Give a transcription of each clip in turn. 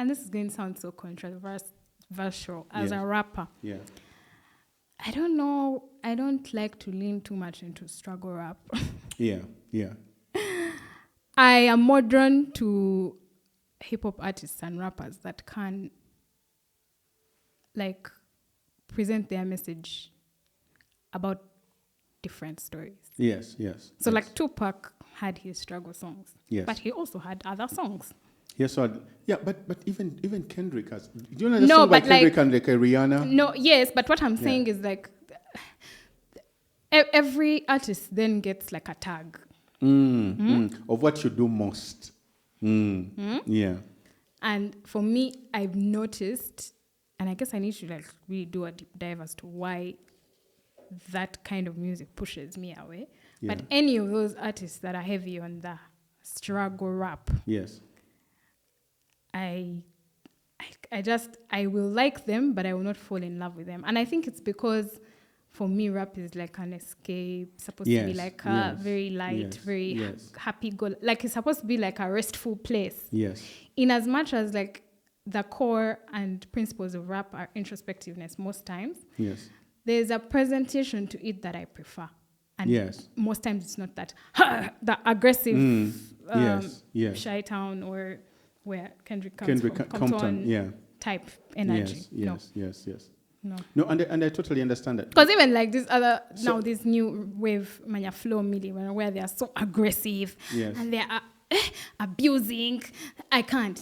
and this is going to sound so controversial as Yes. a rapper. Yeah. I don't know. I don't like to lean too much into struggle rap. Yeah. Yeah. I am more drawn to hip hop artists and rappers that can like present their message about different stories. Yes. Yes. So yes. like Tupac had his struggle songs, Yes. but he also had other songs. Yes. So yeah. But even Kendrick has. Do you know the No, song by but like- Kendrick and like Rihanna? No, yes, but what I'm Yeah. saying is like every artist then gets like a tag. Of what you do most. Yeah. And for me, I've noticed, and I guess I need to like really do a deep dive as to why that kind of music pushes me away. Yeah. But any of those artists that are heavy on the struggle rap, Yes. I will like them, but I will not fall in love with them. And I think it's because for me, rap is like an escape, supposed to be Yes, like a yes, very light, yes, very yes. happy go. Like it's supposed to be like a restful place. Yes. In as much as like the core and principles of rap are introspectiveness most times, Yes. there's a presentation to it that I prefer. And Yes. most times it's not that the aggressive Yes. Yes. Chi-Town or where Kendrick comes Kendrick from, Compton. Compton Yeah. type energy. Yes. No, Yes. Yes. Yes. no. No, and I totally understand that. Because even like this other, So- now this new wave, Manya Flow Milli, where they are so aggressive Yes. and they are abusing, I can't.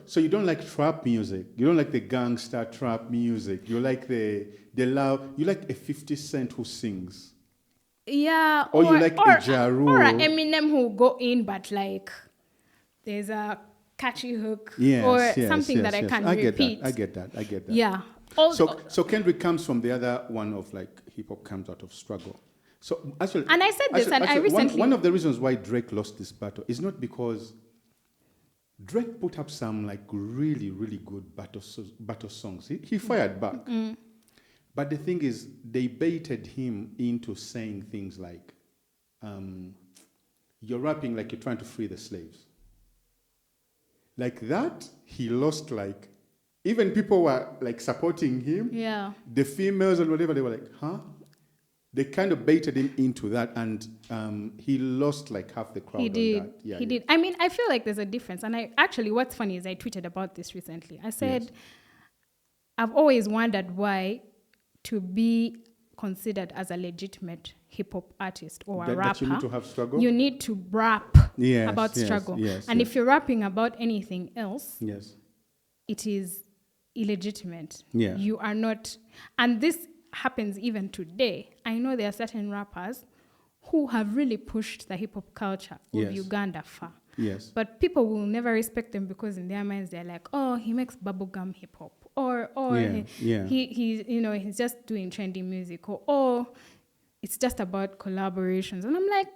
So you don't like trap music. You don't like the gangster trap music. You like the loud. You like a 50 Cent who sings. Yeah, Or you like a Ja Rule. or a Eminem who go in, but like there's a catchy hook Yes, or yes, something yes, that I yes. can I get repeat. that. I get that. I get that. Yeah. So Kendrick comes from the other one of like hip hop comes out of struggle. So actually, And I said this, and I recently- one of the reasons why Drake lost this battle is not because Drake put up some like really good battle songs. He fired back. But the thing is, they baited him into saying things like, "You're rapping like you're trying to free the slaves." Like that, he lost like. Even people were like supporting him. Yeah. The females and whatever, they were like, huh? They kind of baited him into that, and he lost like half the crowd He on did. that. Yeah, he yeah. did. I mean, I feel like there's a difference. And I actually, what's funny is I tweeted about this recently. I said, Yes. I've always wondered why to be considered as a legitimate hip hop artist or a That rapper, you need to have struggle? you need to rap Yes, about yes, struggle. yes, and yes. if you're rapping about anything else, Yes. it is illegitimate. Yeah. You are not, and this happens even today. I know there are certain rappers who have really pushed the hip hop culture of Yes. Uganda far. Yes. But people will never respect them because in their minds they're like, oh, he makes bubblegum hip hop, or Yeah, yeah. he's he's just doing trendy music, or oh, it's just about collaborations. And I'm like,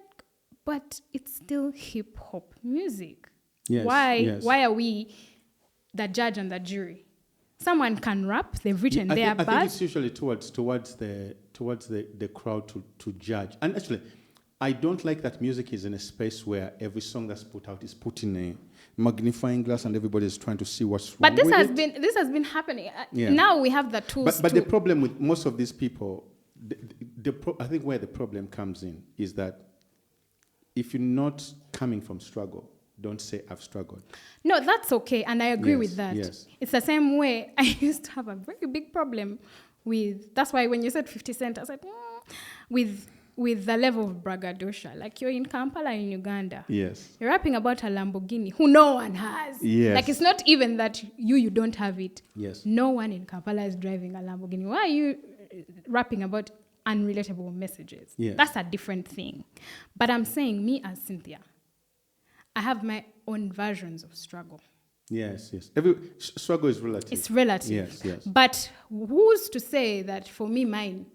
but it's still hip hop music. Yes, Why yes. why are we the judge and the jury? Someone can rap, they've written I their think bad. it's usually towards the crowd to judge. And actually, I don't like that music is in a space where every song that's put out is put in a magnifying glass and everybody is trying to see what's wrong But this with has it. been Yeah. Now we have the tools But to the problem with most of these people, I think where the problem comes in is that if you're not coming from struggle, don't say I've struggled. No, that's okay, and I agree Yes, with that. yes. It's the same way I used to have a very big problem with. That's why when you said 50 Cent, I was like, with the level of braggadocio. Like you're in Kampala in Uganda. Yes. You're rapping about a Lamborghini who no one has. Yes. Like it's not even that you don't have it. Yes. No one in Kampala is driving a Lamborghini. Why are you rapping about unrelatable messages? Yes. That's a different thing. But I'm saying, me as Cynthia, I have my own versions of struggle. Yes, yes. Struggle is relative. It's relative. Yes, yes. But who's to say that for me, mine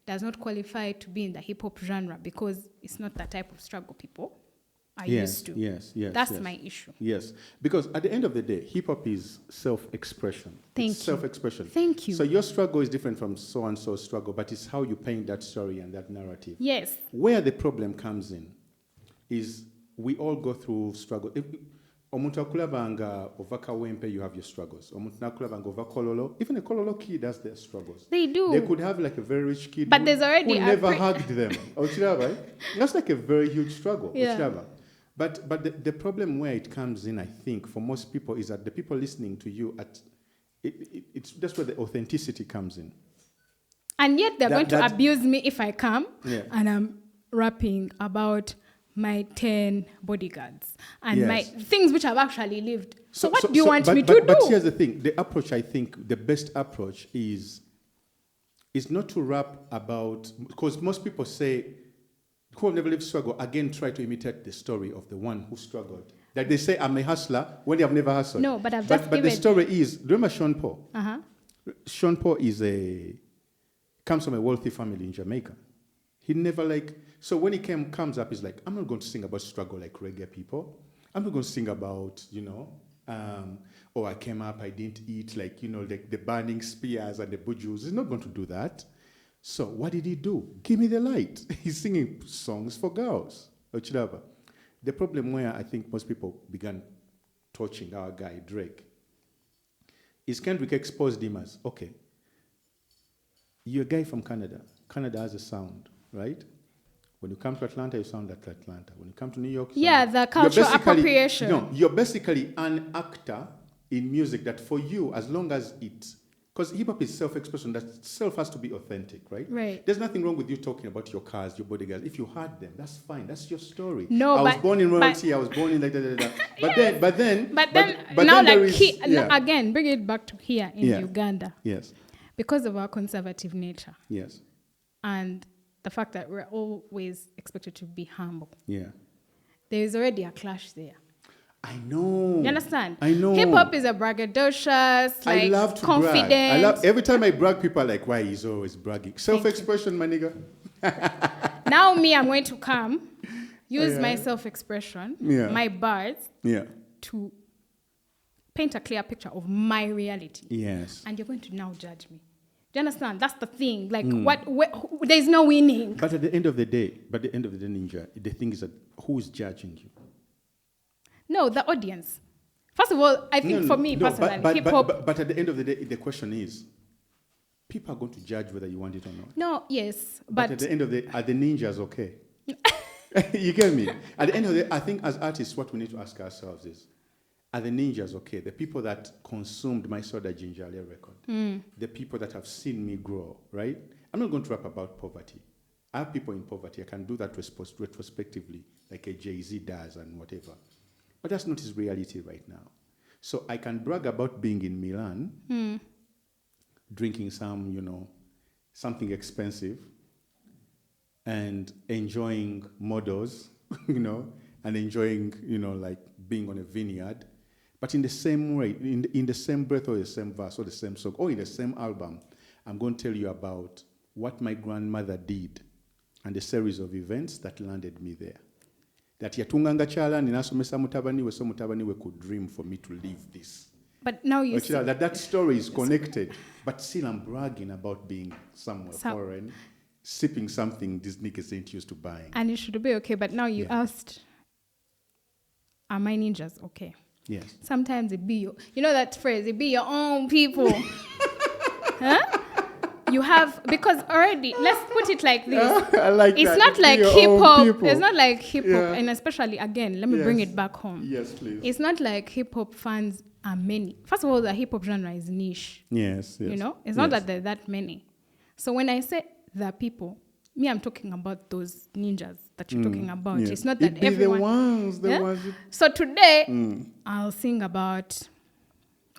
does not qualify to be in the hip hop genre because it's not the type of struggle people are used to. Yes, yes. That's yes. my issue. Yes, because at the end of the day, hip hop is self-expression. Thank It's you. self-expression. Thank you. So your struggle is different from so-and-so's struggle, but it's how you paint that story and that narrative. Yes. Where the problem comes in is we all go through struggle. omuntu akulabanga ova Kawempe, you have your struggles. Omuntu nakulabanga ova Kololo, even a Kololo kid has their struggles. They do. They could have like a very rich kid But who, there's already who a never hugged them. Ochiraba, that's like a very huge struggle. Yeah. Ochiraba. But the problem where it comes in, I think, for most people is that the people listening to you, it's just where the authenticity comes in. And yet they're going to That- abuse me if I come Yeah. and I'm rapping about my 10 bodyguards and my Yes. things which I've actually lived. So what do you want me to do? But here's the thing. The approach, I think, the best approach is not to rap about, because most people say, who have never lived struggle, again, try to imitate the story of the one who struggled. Like they say, I'm a hustler when they have never hustled. No, but I've but, just but the given- story is, remember Sean Paul? Uh-huh. Sean Paul comes from a wealthy family in Jamaica. He never so when he comes up, he's like, I'm not going to sing about struggle like reggae people. I'm not going to sing about, I came up, I didn't eat like the burning spears and the bujus. He's not going to do that. So what did he do? Give me the light. He's singing songs for girls. Ochilaba. The problem where I think most people began torching our guy, Drake, is Kendrick exposed him as, okay, you're a guy from Canada. Canada has a sound, right? When you come to Atlanta, you sound like Atlanta. When you come to New York, you Yeah, sound the you're cultural basically- appropriation. No, you're basically an actor in music that for you, as long as because hip-hop is self-expression, that self has to be authentic, right? Right. There's nothing wrong with you talking about your cars, your bodyguards. If you had them, that's fine. That's your story. No, I was but- born in but- royalty. I was born in da. But then now, there like, is- yeah. again, bring it back to here in Yeah. Uganda. Yes. Because of our conservative nature Yes. and the fact that we're always expected to be humble, Yeah. there is already a clash there. I know. You understand? I know. Hip hop is a braggadocious, like I love to confident. brag. Every time I brag, people are like, why he's always bragging? Self-expression, my nigga. Now me, I'm going to come, use Yeah. my self-expression, Yeah. my bars, Yeah. to paint a clear picture of my reality. Yes. And you're going to now judge me. Do you understand? That's the thing. Like, Hmm. there's no winning. But at the end of the day, Ninja, the thing is that who's judging you? No, the audience. First of all, I think for me personally, hip hop. But at the end of the day, the question is, people are going to judge whether you want it or not. No, yes, But at the end of the day, are the ninjas okay? You get me? At the end of the day, I think as artists, what we need to ask ourselves is, are the ninjas okay? The people that consumed my Soda Ginger Ale record, the people that have seen me grow, right? I'm not going to rap about poverty. I have people in poverty. I can do that retrospectively, like a Jay-Z does and whatever. But that's not his reality right now. So I can brag about being in Milan, drinking something expensive, and enjoying models, and enjoying, like being on a vineyard. But in the same way, in the same breath or the same verse or the same song or in the same album, I'm going to tell you about what my grandmother did and the series of events that landed me there. That yatunganga chala ninasomesa mutabani we so mutabani we could dream for me to live this. But now you see, That story is connected, but still I'm bragging about being somewhere foreign, sipping something these niggas ain't used to buying. and it should be okay. But now you asked, are my ninjas okay? Yes. Sometimes it be that phrase, it be your own people. Huh? You have, because already, let's put it like this. I like It's that. not like Your hip own hop. people. It's not like hip hop, Yeah. and especially again, let me bring Yes. it back home. Yes, please. It's not like hip hop fans are many. First of all, the hip hop genre is niche. Yes. It's not that there are that many. So when I say the people, me, I'm talking about those ninjas that you're talking about. Yes. It's not that It be everyone. the ones. So today, I'll sing about,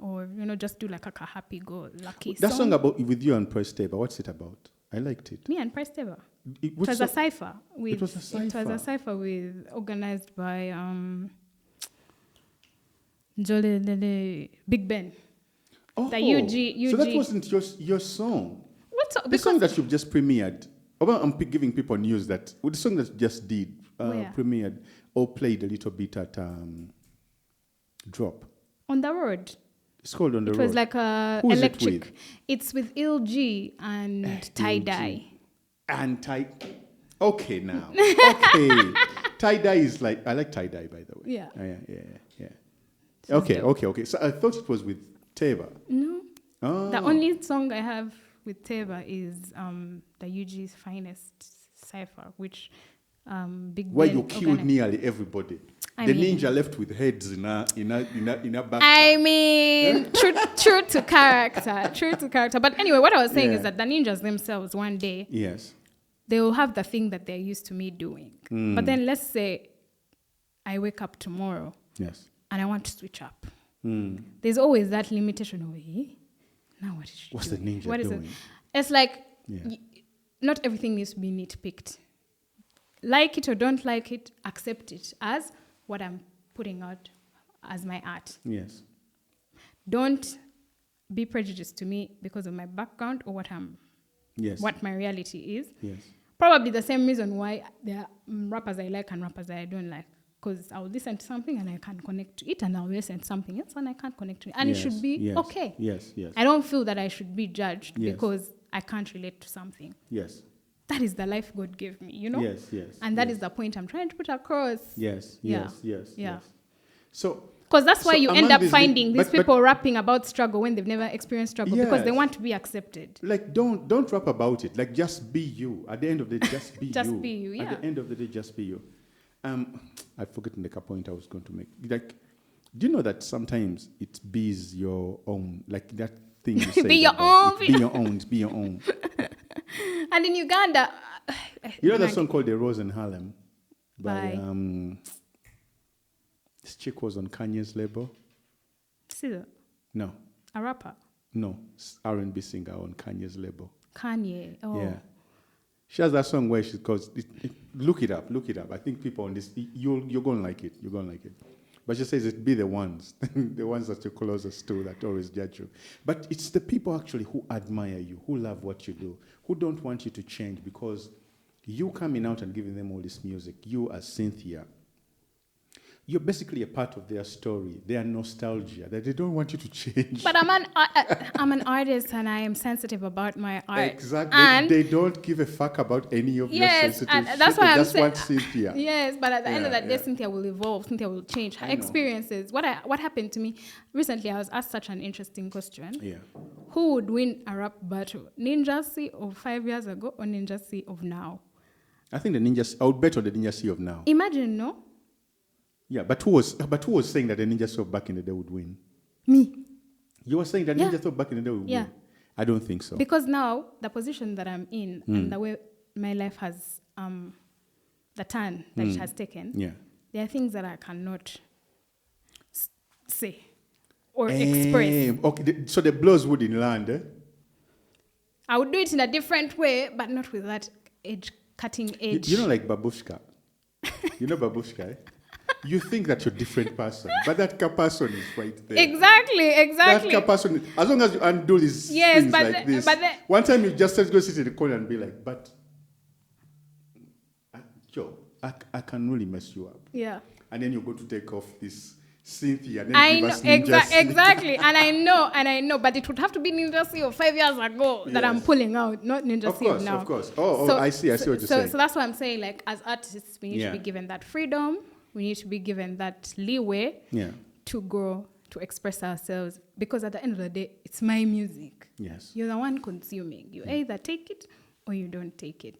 or just do like a happy go lucky That song. song about with you and Press Table, what's it about? I liked it. Me and Price Teva. Which It was a song? cipher. It was a cipher. Organized by Njole Big Ben. Oh, the UG. So that wasn't your song. What's The song that you've just premiered. I'm giving people news that with the song that you just did, Where? premiered or played a little bit at Drop. on the road? It's called On the It Road. was like a Who is it electric. with? It's with LG and Tie Dye. And tie. Okay, now. Okay. Tie dye is like, I like tie dye, by the way. Yeah. Yeah. So it's Okay, dope. okay. So I thought it was with Teva. No. Oh. The only song I have with Teva is the UG's Finest Cypher, which Big Where Ben you killed organized. nearly everybody. I The mean- ninja left with heads in a backpack. I mean, true to character, true to character. But anyway, what I was saying Yeah. is that the ninjas themselves, one day, Yes. they will have the thing that they're used to me doing. But then let's say I wake up tomorrow Yes. and I want to switch up. There's always that limitation of, now what is she What's the doing? ninja What is it? doing? It's like, Yeah. not everything needs to be nitpicked. Like it or don't like it, accept it as what I'm putting out as my art. Yes. Don't be prejudiced to me because of my background or Yes. what my reality is. Yes. Probably the same reason why there are rappers I like and rappers I don't like. Because I'll listen to something and I can't connect to it, and I'll listen to something else and I can't connect to it. And Yes. it should be Yes. okay. Yes. Yes. I don't feel that I should be judged Yes. because I can't relate to something. Yes. That is the life God gave me, you know? Yes. Yes. And that yes. is the point I'm trying to put across. Yes. Yeah. Yes. Yes. Yeah. Yes. So. Because that's why So you among end up these finding these but- people rapping about struggle when they've never experienced struggle because they Yes. want to be accepted. Like don't rap about it. Like just be you. At the end of the day, just be Just you. be you, At yeah. the end of the day, just be you. I've forgotten the point I was going to make. Like, do you know that sometimes it be's your own, like that thing you say. Be your own. Be your own. Be your own. And in Uganda, You know that song called "The Rose in Harlem" by By- this chick was on Kanye's label. see, No, a rapper, no, R&B singer on Kanye's label. Kanye. Oh, Yeah. She has that song where she goes, look it up. I think people on this, you're going to like it. You're going to like it. But she says it be the ones, the ones that you're closest to that always judge you. But it's the people actually who admire you, who love what you do, who don't want you to change because you coming out and giving them all this music, you as Cynthia, you're basically a part of their story, their nostalgia, that they don't want you to change. but I'm an artist and I am sensitive about my art. Exactly. And They don't give a fuck about any of your yes, sensitive and shit. that's why They I'm just saying. want Cynthia. Yes, but at the end of Yeah, that day, yeah. Cynthia will evolve. Cynthia will change. Her I know. experiences. What happened to me recently? I was asked such an interesting question. Yeah. Who would win a rap battle? Ninja C of 5 years ago or Ninja C of now? I think I would bet on the Ninja C of now. Imagine, no? Yeah, but who was saying that the Ninja C of back in the day would win? Me. You were saying that Yeah. Ninja C of back in the day would Yeah. win? I don't think so. Because now, the position that I'm in and the way my life has, the turn that it has taken, Yeah. there are things that I cannot say or express. Okay, so the blows wouldn't land, eh? I would do it in a different way, but not with that cutting edge. You know, like Babushka. You know Babushka, eh? You think that you're a different person, but that person is right there. Exactly. That person, as long as you undo these Yes, things but like the- this. but the- One time you just go sit in the corner and be like, but, Joe, I can really mess you up. Yeah. And then you go to take off this Cynthia and then I give know us Ninja C. exactly, and I know, but it would have to be Ninja C of 5 years ago that I'm Yes. pulling out, not Ninja Of C of course, now. of course. Oh, I see what you're saying. So that's why I'm saying, like, as artists, we need Yeah. to be given that freedom. We need to be given that leeway Yeah. to grow, to express ourselves, because at the end of the day, it's my music. Yes. You're the one consuming. You either take it or you don't take it.